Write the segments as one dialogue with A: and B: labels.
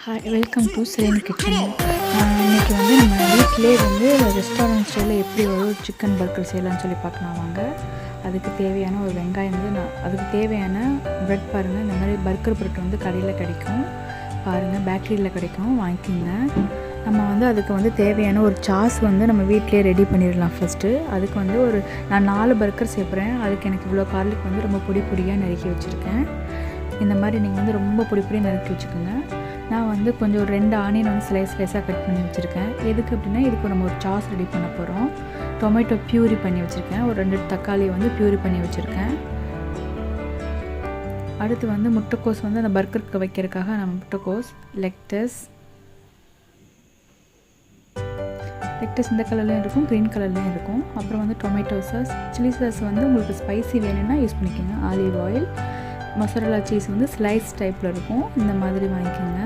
A: Hi welcome to same kitchen. இன்றைக்கி வந்து நம்ம வீட்டிலே வந்து ரெஸ்டாரண்ட் ஸ்டைலில் எப்படி ஒரு சிக்கன் பர்கர் செய்யலாம்னு சொல்லி பார்க்கலாம் வாங்க. அதுக்கு தேவையான ஒரு வெங்காயம் வந்து அதுக்கு தேவையான ப்ரெட் பாருங்கள். இந்த மாதிரி பர்கர் ப்ரெட் வந்து கடையில் கிடைக்கும் பாருங்கள், பேக்கரியில் கிடைக்கும், வாங்கிக்கோங்க. நம்ம வந்து அதுக்கு வந்து தேவையான ஒரு சாஸ் வந்து நம்ம வீட்டிலே ரெடி பண்ணிடலாம். ஃபஸ்ட்டு அதுக்கு வந்து நான் 4 பர்கர் சேர்க்குறேன். அதுக்கு எனக்கு இவ்வளோ கார்லிக் வந்து ரொம்ப பொடியாக நறுக்கி வச்சுருக்கேன். இந்த மாதிரி நீங்கள் வந்து ரொம்ப பொடியாக நறுக்கி வச்சுக்கோங்க. நான் வந்து கொஞ்சம் ஒரு 2 ஆனியன் வந்து ஸ்லைஸாக கட் பண்ணி வச்சுருக்கேன். எதுக்கு அப்படின்னா இதுக்கு நம்ம ஒரு சாஸ் ரெடி பண்ண போகிறோம். டொமேட்டோ பியூரி பண்ணி வச்சுருக்கேன். ஒரு 2 தக்காளியை வந்து பியூரி பண்ணி வச்சுருக்கேன். அடுத்து வந்து முட்டைக்கோஸ் வந்து அந்த பர்கருக்கு வைக்கிறதுக்காக நம்ம முட்டைக்கோஸ், லெக்டஸ் இந்த கலர்லேயும் இருக்கும், க்ரீன் கலர்லேயும் இருக்கும். அப்புறம் வந்து டொமேட்டோ சாஸ், சில்லி சாஸ் வந்து உங்களுக்கு ஸ்பைசி வேணும்னா யூஸ் பண்ணிக்கோங்க. ஆலிவ் ஆயில், மொசரலா சீஸ் வந்து ஸ்லைஸ் டைப்பில் இருக்கும், இந்த மாதிரி வாங்கிக்கோங்க.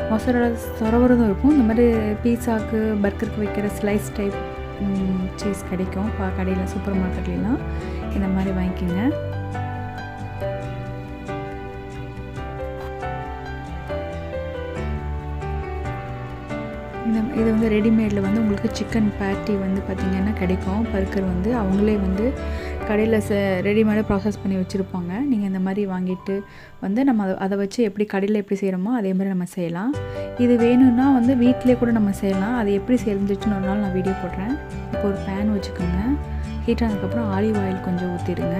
A: மொசரலா சொரவரதும் இருக்கும். இந்த மாதிரி பீஸாவுக்கு பர்கருக்கு வைக்கிற ஸ்லைஸ் டைப் சீஸ் கிடைக்கும் கடையில், சூப்பர் மார்க்கெட்லாம். இந்த மாதிரி வாங்கிக்கோங்க. இது வந்து ரெடிமேடில் வந்து உங்களுக்கு சிக்கன் பேட்டி வந்து பார்த்திங்கன்னா கிடைக்கும். பர்கர் வந்து அவங்களே வந்து கடையில் ரெடிமேடாக ப்ராசஸ் பண்ணி வச்சுருப்பாங்க. நீங்கள் இந்த மாதிரி வாங்கிட்டு வந்து நம்ம அதை வச்சு எப்படி கடையில் எப்படி செய்கிறோமோ அதே மாதிரி நம்ம செய்யலாம். இது வேணும்னா வந்து வீட்டிலே கூட நம்ம செய்யலாம். அது எப்படி செஞ்சிச்சுன்னு ஒரு நாள் நான் வீடியோ போடுறேன். இப்போ ஒரு பேன் வச்சுக்கோங்க. ஹீட் ஆனதுக்கப்புறம் ஆலிவ் ஆயில் கொஞ்சம் ஊற்றிடுங்க.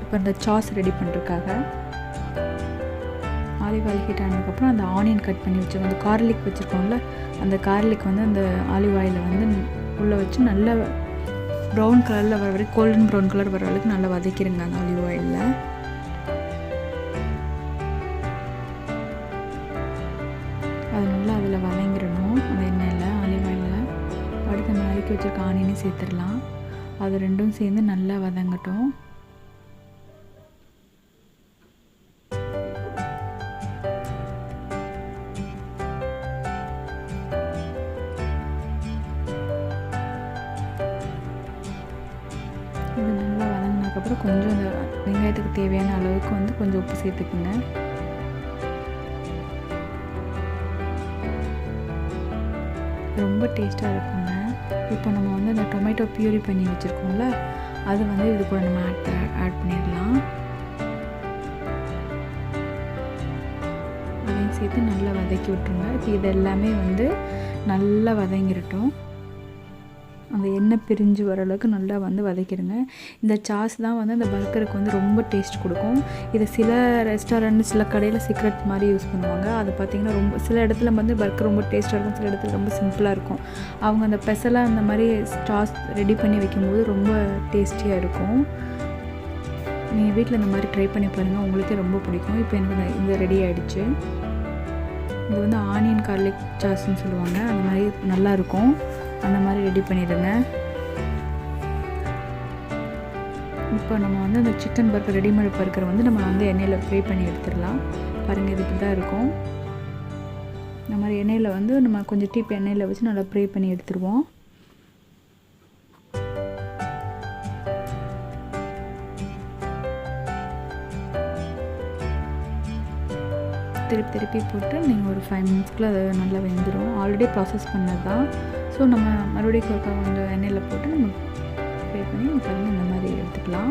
A: இப்போ இந்த சாஸ் ரெடி பண்ணுறதுக்காக ஆலிவ் ஆயில் ஹீட் ஆனதுக்கப்புறம் அந்த ஆனியன் கட் பண்ணி வச்சுருக்கோம். அந்த கார்லிக் வச்சுருக்கோம்ல, அந்த கார்லிக் வந்து அந்த ஆலிவ் ஆயிலில் வந்து உள்ளே வச்சு நல்லா ப்ரௌன் கலரில் வர வரைக்கும், கோல்டன் ப்ரௌன் கலர் வர வரைக்கும் நல்லா வதக்கிடுங்க அந்த ஆலிவ் ஆயிலில். அது நல்லா அதில் வதங்கிடணும், அந்த எண்ணெயில், ஆலிவ் ஆயிலில். அடுத்து நம்ம நறுக்கி வச்சுருக்க ஆனியனையும் சேர்த்துடலாம். அது ரெண்டும் சேர்ந்து நல்லா வதங்கட்டும். இது நல்லா வதங்கினதுக்கப்புறம் கொஞ்சம் இந்த வெங்காயத்துக்கு தேவையான அளவுக்கு வந்து கொஞ்சம் உப்பு சேர்த்துக்குங்க. ரொம்ப டேஸ்ட்டாக இருக்குங்க. இப்போ நம்ம வந்து இந்த டொமேட்டோ பியூரி பண்ணி வச்சுருக்கோம்ல, அது வந்து இது கூட நம்ம ஆட் பண்ணிடலாம். அதையும் சேர்த்து நல்லா வதக்கி விட்ருங்க. இப்போ இது எல்லாமே வந்து நல்லா வதங்கிடட்டும். அந்த எண்ணெய் பிரிஞ்சு வர அளவுக்கு நல்லா வந்து வதக்கிடுங்க. இந்த சாஸ் தான் வந்து அந்த பர்கருக்கு வந்து ரொம்ப டேஸ்ட் கொடுக்கும். இதை சில ரெஸ்டாரண்ட், சில கடையில் சீக்ரெட் மாதிரி யூஸ் பண்ணுவாங்க. அது பார்த்திங்கன்னா ரொம்ப சில இடத்துல வந்து பர்கர் ரொம்ப டேஸ்ட்டாக இருக்கும், சில இடத்துல ரொம்ப சிம்பிளாக இருக்கும். அவங்க அந்த ஸ்பெஷலாக அந்த மாதிரி சாஸ் ரெடி பண்ணி வைக்கும்போது ரொம்ப டேஸ்டியாக இருக்கும். நீங்கள் வீட்டில் இந்த மாதிரி ட்ரை பண்ணி பாருங்கள், உங்களுக்கே ரொம்ப பிடிக்கும். இப்போ எனக்கு இந்த ரெடி ஆகிடுச்சு. இது வந்து ஆனியன் கார்லிக் சாஸ்ன்னு சொல்லுவாங்க. அந்த மாதிரி நல்லாயிருக்கும். அந்த மாதிரி ரெடி பண்ணிடுங்க. இப்போ நம்ம வந்து அந்த சிக்கன் பர்கர், ரெடிமேட் பர்கர் வந்து நம்ம வந்து எண்ணெயில் ஃப்ரை பண்ணி எடுத்துடலாம். பாருங்கள், இது இப்படி தான் இருக்கும். இந்த மாதிரி எண்ணெயில் வந்து நம்ம கொஞ்சம் டீப் எண்ணெயில் வச்சு நல்லா ஃப்ரை பண்ணி எடுத்துருவோம். திருப்பி போட்டு நீங்கள் ஒரு 5 மினிட்ஸ்க்குள்ள அது நல்லா வெந்துடும். ஆல்ரெடி ப்ராசஸ் பண்ணது தான். ஸோ நம்ம மறுபடியும் கொஞ்சம் எண்ணெயில் போட்டு நம்ம ஃப்ரை பண்ணி பாருங்கள், இந்த மாதிரி எடுத்துக்கலாம்.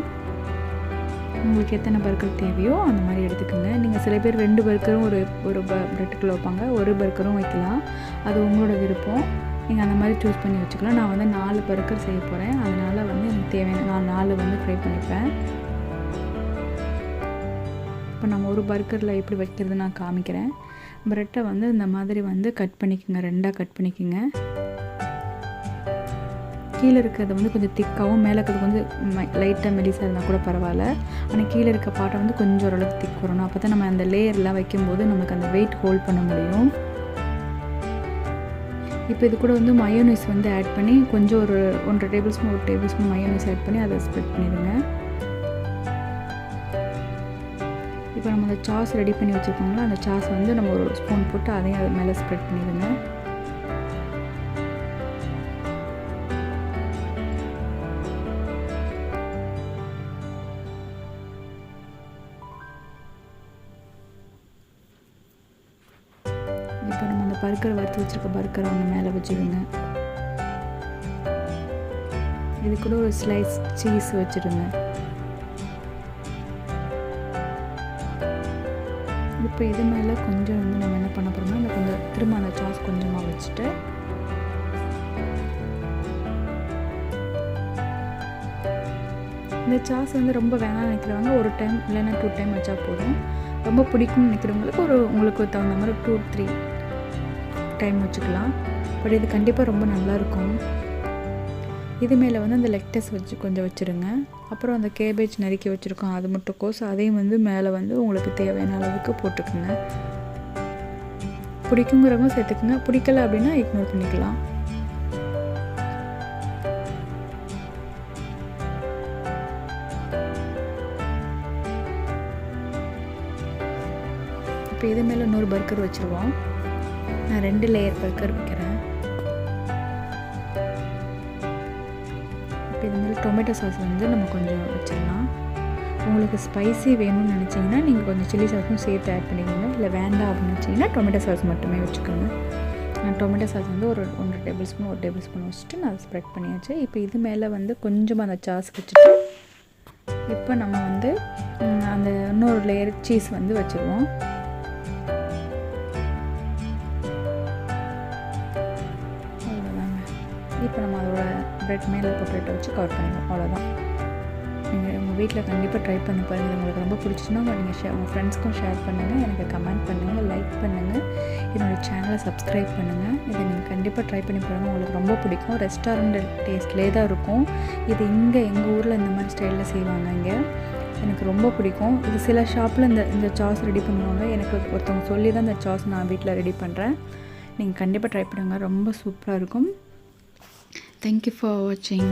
A: உங்களுக்கு எத்தனை பர்கர் தேவையோ அந்த மாதிரி எடுத்துக்கோங்க. நீங்கள் சில பேர் 2 பர்கரும் ஒரு ப்ரெட்டுக்குள்ளே வைப்பாங்க, ஒரு பர்கரும் வைக்கலாம். அது உங்களோட விருப்பம். நீங்கள் அந்த மாதிரி சூஸ் பண்ணி வச்சுக்கலாம். நான் வந்து 4 பர்கர் செய்ய போகிறேன். அதனால் வந்து எனக்கு தேவையான நான் 4 வந்து ஃப்ரை பண்ணிப்பேன். இப்போ நம்ம ஒரு பர்கரில் எப்படி வைக்கிறது நான் காமிக்கிறேன். ப்ரெட்டை வந்து இந்த மாதிரி வந்து கட் பண்ணிக்கோங்க, 2ஆக கட் பண்ணிக்கோங்க. கீழே இருக்கிறத வந்து கொஞ்சம் திக்காகவும், மேலே இருக்கிறது கொஞ்சம் லைட்டாக மெலிசாக இருந்தால் கூட பரவாயில்ல. ஆனால் கீழே இருக்க பாட்டை வந்து கொஞ்சம் ஓரளவுக்கு திக் வரணும். அப்போ தான் நம்ம அந்த லேயர்லாம் வைக்கும்போது நமக்கு அந்த வெயிட் ஹோல்ட் பண்ண முடியும். இப்போ இது கூட வந்து மயோனைஸ் வந்து ஆட் பண்ணி கொஞ்சம் ஒரு 1 டேபிள் ஸ்பூன் மயோனைஸ் ஆட் பண்ணி அதை ஸ்ப்ரெட் பண்ணிடுங்க. இப்போ நம்ம அந்த சாஸ் ரெடி பண்ணி வச்சுருக்கோங்களா, அந்த சாஸ் வந்து நம்ம ஒரு ஸ்பூன் போட்டு அதையும் அது மேலே ஸ்ப்ரெட் பண்ணிடுங்க. இப்போ நம்ம அந்த பர்கர் வறுத்து வச்சுருக்க பர்கரை ஒன்று மேலே வச்சுடுங்க. இது கூட ஒரு ஸ்லைஸ் சீஸ் வச்சுடுங்க. இப்போ இது மேலே கொஞ்சம் வந்து நம்ம என்ன பண்ண போகிறோம்னா அந்த கொஞ்சம் திரும்ப அந்த சாஸ் கொஞ்சமாக வச்சுட்டு இந்த சாஸ் வந்து ரொம்ப வேணாம்னு நினைக்கிறவங்க ஒரு டைம் இல்லைன்னா 2 டைம் வச்சா போதும். ரொம்ப பிடிக்கும்னு நினைக்கிறவங்களுக்கு உங்களுக்கு தகுந்த மாதிரி 2-3 டைம் வச்சுக்கலாம். பட் இது கண்டிப்பாக ரொம்ப நல்லாயிருக்கும். இது மேலே வந்து அந்த லெக்டஸ் வச்சு கொஞ்சம் வச்சுருங்க. அப்புறம் அந்த கேபேஜ் நறுக்கி வச்சுருக்கோம் அது முட்டைக்கோஸ், அதையும் வந்து மேலே வந்து உங்களுக்கு தேவையான அளவுக்கு போட்டுக்குங்க. பிடிக்குங்கிறவங்க சேர்த்துக்குங்க, பிடிக்கல அப்படின்னா இக்னோர் பண்ணிக்கலாம். இப்போ இது மேலே இன்னொரு பர்கர் வச்சுருவோம். நான் 2 லேயர் பர்கர் வைக்கிறேன். இப்போ இது மேலே டொமேட்டோ சாஸ் வந்து நம்ம கொஞ்சம் வச்சிடலாம். உங்களுக்கு ஸ்பைசி வேணும்னு நினச்சிங்கன்னா நீங்கள் கொஞ்சம் சில்லி சாஸும் சேர்த்து ஆட் பண்ணிக்கோங்க. இல்லை வேண்டாம் அப்படின்னு நினச்சிங்கன்னா டொமேட்டோ சாஸ் மட்டுமே வச்சுக்கோங்க. நான் டொமேட்டோ சாஸ் வந்து ஒரு 1 டேபிள் ஸ்பூன் வச்சுட்டு நான் ஸ்ப்ரெட் பண்ணியாச்சு. இப்போ இது மேலே வந்து கொஞ்சமாக அந்த சாஸ் வச்சுட்டு இப்போ நம்ம வந்து அந்த இன்னொரு லேயர் சீஸ் வந்து வச்சுருவோம். இப்போ நம்ம அதோட ப்ரெட் மேலே இருக்க ப்ரெட்டை வச்சு கவர் பண்ணிடுவோம். அவ்வளோதான். நீங்கள் உங்கள் வீட்டில் கண்டிப்பாக ட்ரை பண்ணி பாருங்கள். இது உங்களுக்கு ரொம்ப பிடிச்சிச்சுன்னா நீங்கள் உங்கள் ஃப்ரெண்ட்ஸ்க்கும் ஷேர் பண்ணுங்கள், எனக்கு கமெண்ட் பண்ணுங்கள், லைக் பண்ணுங்கள், என்னோடய சேனலை சப்ஸ்கிரைப் பண்ணுங்கள். இதை நீங்கள் கண்டிப்பாக ட்ரை பண்ணி பாருங்கள், உங்களுக்கு ரொம்ப பிடிக்கும். ரெஸ்டாரண்ட் டேஸ்ட்லேயே தான் இருக்கும். இது எங்கள் ஊரில் இந்த மாதிரி ஸ்டைலில் செய்வாங்க. இங்கே எனக்கு ரொம்ப பிடிக்கும். இது சில ஷாப்பில் இந்த சாஸ் ரெடி பண்ணுவாங்க. எனக்கு ஒருத்தவங்க சொல்லி தான் இந்த சாஸ் நான் வீட்டில் ரெடி பண்ணுறேன். நீங்கள் கண்டிப்பாக ட்ரை பண்ணுங்கள், ரொம்ப சூப்பராக இருக்கும். Thank you for watching.